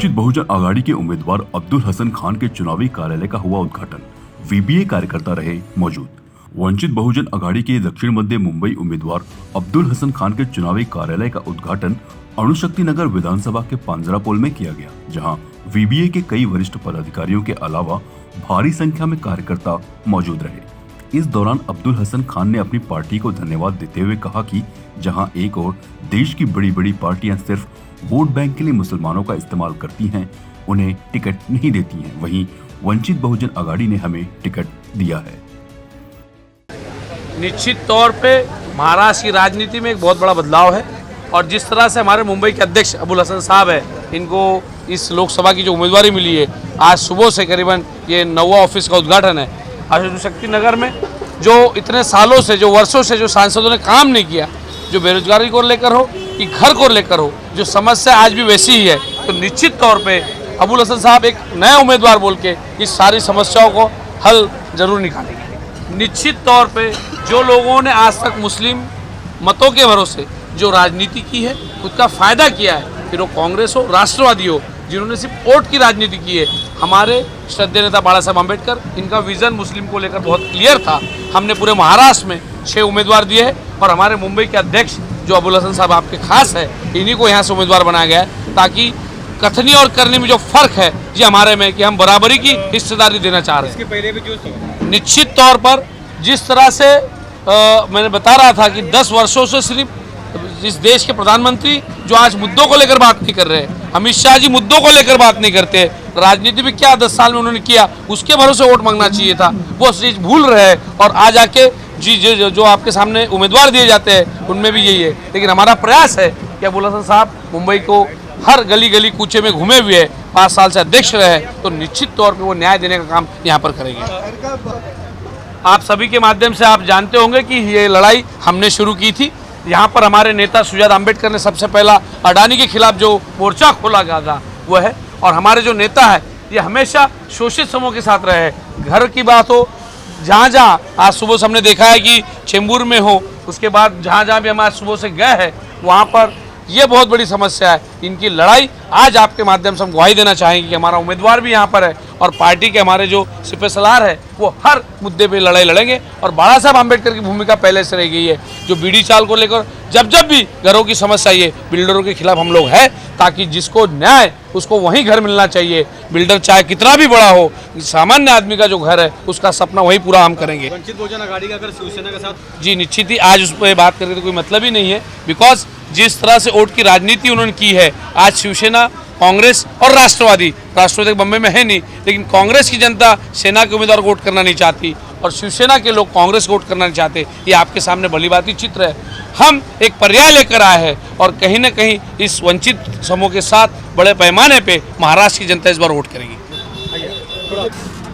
वंचित बहुजन आघाड़ी के उम्मीदवार अब्दुल हसन खान के चुनावी कार्यालय का हुआ उद्घाटन। वीबीए कार्यकर्ता रहे मौजूद। वंचित बहुजन आघाड़ी के दक्षिण मध्य मुंबई उम्मीदवार अब्दुल हसन खान के चुनावी कार्यालय का उद्घाटन अणुशक्ति नगर विधानसभा के पांजरापोल में किया गया, जहां वीबीए के कई वरिष्ठ पदाधिकारियों के अलावा भारी संख्या में कार्यकर्ता मौजूद रहे। इस दौरान अब्दुल हसन खान ने अपनी पार्टी को धन्यवाद देते हुए कहा कि जहां एक और देश की बड़ी बड़ी पार्टियां सिर्फ वोट बैंक के लिए मुसलमानों का इस्तेमाल करती हैं, उन्हें टिकट नहीं देती हैं, वहीं वंचित बहुजन आघाड़ी ने हमें टिकट दिया है। निश्चित तौर पे महाराष्ट्र की राजनीति में एक बहुत बड़ा बदलाव है और जिस तरह से हमारे मुंबई के अध्यक्ष अब्दुल हसन साहब है, इनको इस लोकसभा की जो उम्मीदवारी मिली है, आज सुबह से करीबन ये 9वां ऑफिस का उद्घाटन है। अणुशक्ति नगर में जो इतने सालों से, जो वर्षों से जो सांसदों ने काम नहीं किया, जो बेरोजगारी को लेकर हो कि घर को लेकर हो, जो समस्या आज भी वैसी ही है, तो निश्चित तौर पे अब्दुल हसन साहब एक नए उम्मीदवार बोल के इस सारी समस्याओं को हल जरूर निकालेंगे। निश्चित तौर पे जो लोगों ने आज तक मुस्लिम मतों के भरोसे जो राजनीति की है, उसका फायदा किया है, फिर वो कांग्रेस हो, राष्ट्रवादी हो, जिन्होंने सिर्फ वोट की राजनीति की है। हमारे श्रद्धेय नेता बाला साहब अम्बेडकर, इनका विजन मुस्लिम को लेकर बहुत क्लियर था। हमने पूरे महाराष्ट्र में 6 उम्मीदवार दिए हैं और हमारे मुंबई के अध्यक्ष जो अब्दुल हसन साहब आपके खास है, इन्हीं को यहाँ से उम्मीदवार बनाया गया है, ताकि कथनी और करने में जो फर्क है ये हमारे में कि हम बराबरी की हिस्सेदारी देना चाह रहे हैं। इसके पहले भी जो निश्चित तौर पर जिस तरह से मैंने बता रहा था कि 10 वर्षों से सिर्फ इस देश के प्रधानमंत्री जो आज मुद्दों को लेकर बात नहीं कर रहे हैं, अमित शाह जी मुद्दों को लेकर बात नहीं करते, राजनीति में क्या 10 साल में उन्होंने किया, उसके भरोसे वोट मांगना चाहिए था, वो चीज भूल रहे हैं। और आज आके जी जो आपके सामने उम्मीदवार दिए जाते हैं उनमें भी यही है। लेकिन हमारा प्रयास है कि अब्दुल हसन साहब मुंबई को हर गली गली कूचे में घूमे हुए हैं, 5 साल से अध्यक्ष रहे, तो निश्चित तौर पे वो न्याय देने का काम यहाँ पर करेंगे। आप सभी के माध्यम से आप जानते होंगे कि ये लड़ाई हमने शुरू की थी। यहाँ पर हमारे नेता सुजाता अम्बेडकर ने सबसे पहला अडानी के खिलाफ जो मोर्चा खोला गया था वो है, और हमारे जो नेता है ये हमेशा शोषित समूह के साथ रहे। घर की बात हो, जहाँ जहाँ आज सुबह से हमने देखा है कि चेंबूर में हो, उसके बाद जहाँ जहाँ भी हम आज सुबह से गए हैं वहाँ पर ये बहुत बड़ी समस्या है। इनकी लड़ाई आज आपके माध्यम से हम गवाही देना चाहेंगे कि हमारा उम्मीदवार भी यहाँ पर है और पार्टी के हमारे जो सिपहसालार है वो हर मुद्दे पे लड़ाई लड़ेंगे। और बाला साहब अम्बेडकर की भूमिका पहले से रह गई है, जो बीड़ी चाल को लेकर जब भी घरों की समस्या ये बिल्डरों के खिलाफ हम लोग हैं, ताकि जिसको न्याय उसको वहीं घर मिलना चाहिए। बिल्डर चाहे कितना भी बड़ा हो, सामान्य आदमी का जो घर है उसका सपना वही पूरा हम करेंगे। वंचित बहुजन आघाड़ी का अगर शिवसेना के साथ जी निश्चित ही आज उस पर बात करके तो कोई मतलब ही नहीं है, बिकॉज जिस तरह से वोट की राजनीति उन्होंने की है, आज शिवसेना, कांग्रेस और राष्ट्रवादी बम्बई में है नहीं, लेकिन कांग्रेस की जनता सेना के उम्मीदवार को वोट करना नहीं चाहती और शिवसेना के लोग कांग्रेस को वोट करना नहीं चाहते। ये आपके सामने भली भांति चित्र है। हम एक पर्याय लेकर आए हैं और कहीं न कहीं इस वंचित समूह के साथ बड़े पैमाने पे महाराष्ट्र की जनता इस बार वोट करेगी।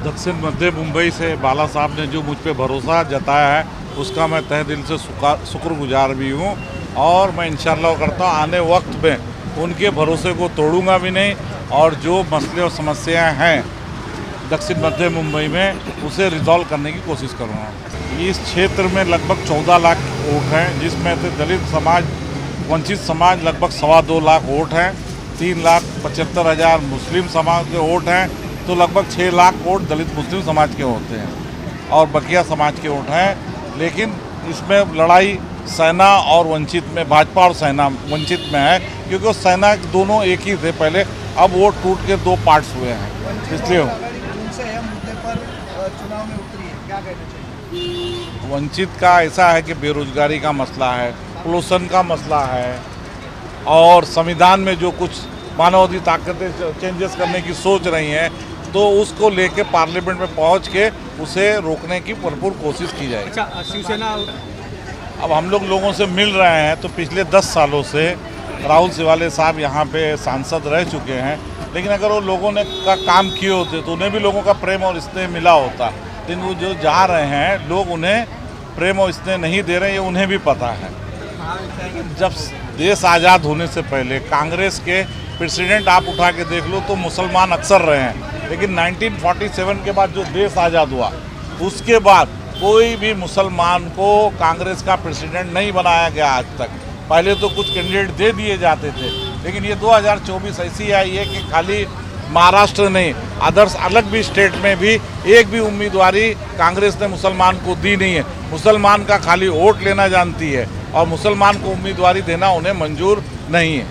दक्षिण मध्य मुंबई से बाला साहब ने जो मुझ पे भरोसा जताया है उसका मैं तहे दिल से शुक्रगुजार भी हूँ और मैं इंशाल्लाह करता हूँ आने वक्त में उनके भरोसे को तोड़ूंगा भी नहीं और जो मसले और समस्याएं हैं दक्षिण मध्य मुंबई में उसे रिजॉल्व करने की कोशिश करूँगा। इस क्षेत्र में लगभग 14 लाख वोट हैं, जिसमें से दलित समाज, वंचित समाज लगभग 2.25 लाख वोट हैं, 3,75,000 मुस्लिम समाज के वोट हैं, तो लगभग 6 लाख वोट दलित मुस्लिम समाज के होते हैं और बकिया समाज के वोट हैं। लेकिन इसमें लड़ाई सेना और वंचित में, भाजपा और सेना वंचित में है, क्योंकि वो सेना दोनों एक ही थे पहले, अब वोट टूट के 2 पार्ट्स हुए हैं, इसलिए वंचित का ऐसा है कि बेरोजगारी का मसला है, पोल्यूशन का मसला है और संविधान में जो कुछ मानवाधिकार ताकतें चेंजेस करने की सोच रही हैं, तो उसको लेके पार्लियामेंट में पहुंच के उसे रोकने की भरपूर कोशिश की जाएगी। अच्छा, शिवसेना अब हम लोगों से मिल रहे हैं, तो पिछले 10 सालों से राहुल सिवाले साहब यहाँ पे सांसद रह चुके हैं, लेकिन अगर वो लोगों ने का काम किए होते तो उन्हें भी लोगों का प्रेम और स्नेह मिला होता। लेकिन वो जो जा रहे हैं, लोग उन्हें प्रेम और स्नेह नहीं दे रहे, ये उन्हें भी पता है। जब देश आज़ाद होने से पहले कांग्रेस के प्रेसिडेंट आप उठा के देख लो तो मुसलमान अक्सर रहे हैं, लेकिन 1947 के बाद जो देश आज़ाद हुआ उसके बाद कोई भी मुसलमान को कांग्रेस का प्रेसिडेंट नहीं बनाया गया आज तक। पहले तो कुछ कैंडिडेट दे दिए जाते थे, लेकिन ये 2024 ऐसी आई है कि खाली महाराष्ट्र नहीं, अदर्स अलग भी स्टेट में भी एक भी उम्मीदवारी कांग्रेस ने मुसलमान को दी नहीं है। मुसलमान का खाली वोट लेना जानती है और मुसलमान को उम्मीदवारी देना उन्हें मंजूर नहीं है।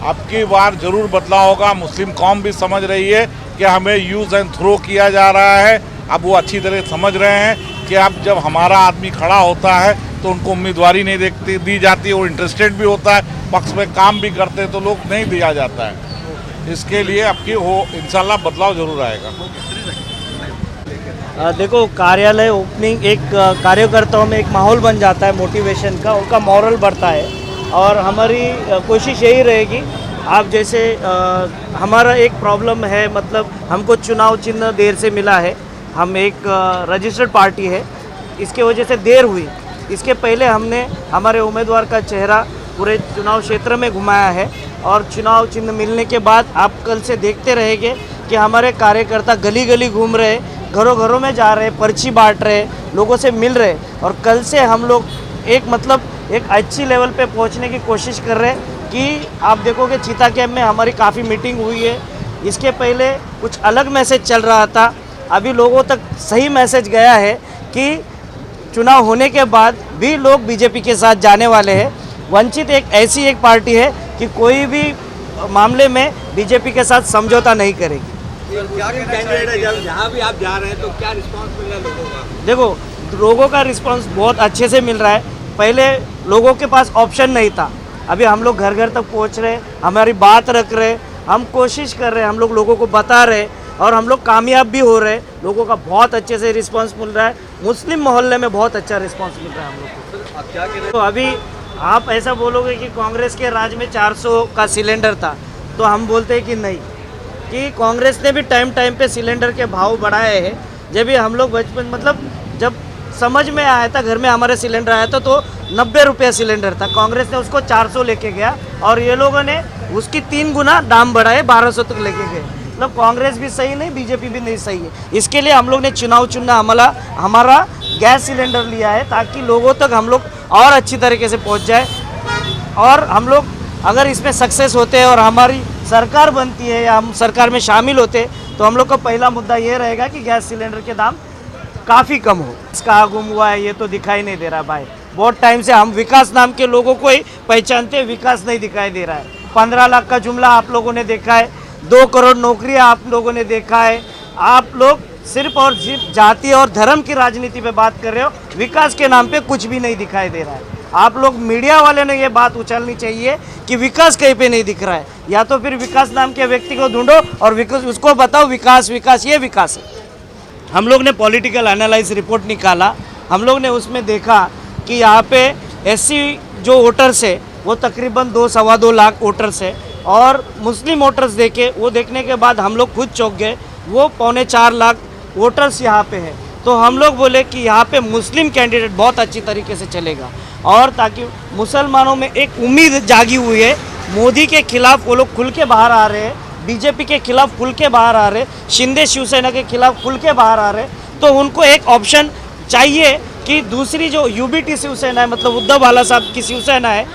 अब की बार जरूर बदलाव होगा। मुस्लिम कौम भी समझ रही है कि हमें यूज एंड थ्रो किया जा रहा है। अब वो अच्छी तरह समझ रहे हैं कि अब जब हमारा आदमी खड़ा होता है तो उनको उम्मीदवारी नहीं दी जाती, वो इंटरेस्टेड भी होता है, पक्ष में काम भी करते तो लोग नहीं दिया जाता है। इसके लिए अब की हो इंशाल्लाह बदलाव जरूर आएगा। देखो, कार्यालय ओपनिंग एक कार्यकर्ताओं में एक माहौल बन जाता है मोटिवेशन का, उनका मॉरल बढ़ता है और हमारी कोशिश यही रहेगी। आप जैसे हमारा एक प्रॉब्लम है, मतलब हमको चुनाव चिन्ह देर से मिला है, हम एक रजिस्टर्ड पार्टी है, इसके वजह से देर हुई। इसके पहले हमने हमारे उम्मीदवार का चेहरा पूरे चुनाव क्षेत्र में घुमाया है और चुनाव चिन्ह मिलने के बाद आप कल से देखते रहेंगे कि हमारे कार्यकर्ता गली गली घूम रहे, घरों घरों में जा रहे, पर्ची बांट रहे, लोगों से मिल रहे और कल से हम लोग एक अच्छी लेवल पे पहुंचने की कोशिश कर रहे हैं कि आप देखोगे चीता कैंप में हमारी काफ़ी मीटिंग हुई है। इसके पहले कुछ अलग मैसेज चल रहा था, अभी लोगों तक सही मैसेज गया है कि चुनाव होने के बाद भी लोग बीजेपी के साथ जाने वाले हैं। वंचित एक ऐसी एक पार्टी है कि कोई भी मामले में बीजेपी के साथ समझौता नहीं करेगी। कैंडिडेट है, जहाँ भी आप जा रहे हैं तो क्या रिस्पांस मिल रहा है लोगों का? देखो, लोगों का रिस्पांस बहुत अच्छे से मिल रहा है। पहले लोगों के पास ऑप्शन नहीं था, अभी हम लोग घर घर तक पहुँच रहे, हमारी बात रख रहे, हम कोशिश कर रहे हैं, हम लोग लोगों को बता रहे और हम लोग कामयाब भी हो रहे। लोगों का बहुत अच्छे से रिस्पांस मिल रहा है, मुस्लिम मोहल्ले में बहुत अच्छा रिस्पांस मिल रहा है हम लोग को। आप क्या कह रहे हैं? तो अभी आप ऐसा बोलोगे कि कांग्रेस के राज में 400 का सिलेंडर था, तो हम बोलते हैं कि नहीं, कि कांग्रेस ने भी टाइम पे सिलेंडर के भाव बढ़ाए हैं। जब भी हम लोग बचपन, मतलब जब समझ में आया था, घर में हमारे सिलेंडर आया था तो 90 रुपये सिलेंडर था, कांग्रेस ने उसको 400 लेके गया और ये लोगों ने उसकी 3 गुना दाम बढ़ाए, 1200 तक लेके गए। मतलब कांग्रेस भी सही नहीं, बीजेपी भी नहीं सही है। इसके लिए हम लोग ने चुनाव चुनना हमारा गैस सिलेंडर लिया है ताकि लोगों तक हम लोग और अच्छी तरीके से पहुंच जाए। और हम लोग अगर इसमें सक्सेस होते हैं और हमारी सरकार बनती है या हम सरकार में शामिल होते हैं तो हम लोग का पहला मुद्दा ये रहेगा कि गैस सिलेंडर के दाम काफ़ी कम हो। कहाँ गुम हुआ है ये तो दिखाई नहीं दे रहा भाई। बहुत टाइम से हम विकास नाम के लोगों को ही पहचानते हैं, विकास नहीं दिखाई दे रहा है। 15 लाख का जुमला आप लोगों ने देखा है, 2 करोड़ नौकरियां आप लोगों ने देखा है। आप लोग सिर्फ और सिर्फ जाति और धर्म की राजनीति पे बात कर रहे हो, विकास के नाम पे कुछ भी नहीं दिखाई दे रहा है। आप लोग मीडिया वाले ने ये बात उछालनी चाहिए कि विकास कहीं पे नहीं दिख रहा है, या तो फिर विकास नाम के व्यक्ति को ढूंढो और विकास उसको बताओ विकास विकास ये विकास है। हम लोग ने पॉलिटिकल एनालाइज रिपोर्ट निकाला, हम लोग ने उसमें देखा कि यहाँ पे एससी जो वोटर्स है वो तकरीबन 2-2.25 लाख वोटर्स है और मुस्लिम वोटर्स देखने के बाद हम लोग खुद चौंक गए, वो 3.25 लाख वोटर्स यहाँ पे है। तो हम लोग बोले कि यहाँ पे मुस्लिम कैंडिडेट बहुत अच्छी तरीके से चलेगा और ताकि मुसलमानों में एक उम्मीद जागी हुई है। मोदी के खिलाफ वो लोग खुल के बाहर आ रहे हैं, बीजेपी के खिलाफ खुल के बाहर आ रहे, शिंदे शिवसेना के खिलाफ खुल के बाहर आ रहे, तो उनको एक ऑप्शन चाहिए कि दूसरी जो यूबीटी शिवसेना है, मतलब उद्धव बाला साहब की शिवसेना है,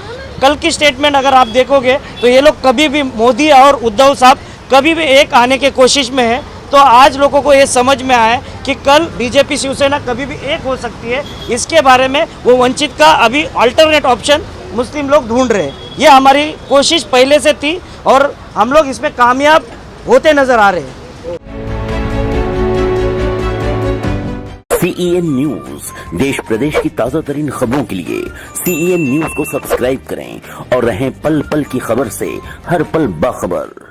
कल की स्टेटमेंट अगर आप देखोगे तो ये लोग कभी भी मोदी और उद्धव साहब कभी भी एक आने की कोशिश में है। तो आज लोगों को ये समझ में आया कि कल बीजेपी शिवसेना कभी भी एक हो सकती है। इसके बारे में वो वंचित का अभी अल्टरनेट ऑप्शन मुस्लिम लोग ढूंढ रहे हैं। ये हमारी कोशिश पहले से थी और हम लोग इसमें कामयाब होते नजर आ रहे हैं। CEN न्यूज देश प्रदेश की ताजा तरीन खबरों के लिए CEN न्यूज को सब्सक्राइब करें और रहें पल पल की खबर से हर पल बाखबर।